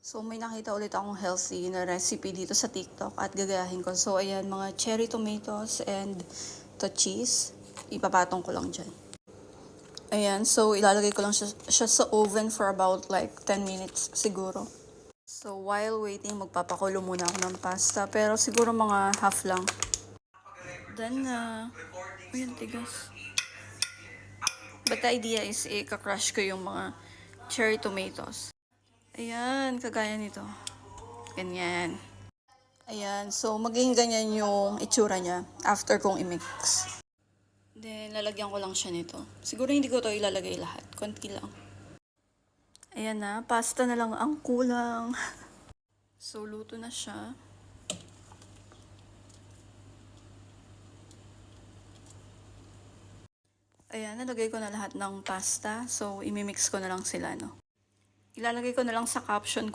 So, may nakita ulit akong healthy na recipe dito sa TikTok at gagayahin ko. So, ayan, mga cherry tomatoes and to cheese. Ipapatong ko lang dyan. Ayan, so ilalagay ko lang siya sa oven for about like 10 minutes siguro. So, while waiting, magpapakulo muna ako ng pasta. Pero siguro mga half lang. Then, ayan, tigas. But the idea is, i-crush ko yung mga cherry tomatoes. Ayan, kagaya nito. Ganyan. Ayan, so maging ganyan yung itsura niya after kong i-mix. Then, lalagyan ko lang siya nito. Siguro hindi ko to ilalagay lahat. Konti lang. Ayan na, pasta na lang ang kulang. So, luto na siya. Ayan, nalagay ko na lahat ng pasta. So, imimix ko na lang sila, no? Ilalagay ko na lang sa caption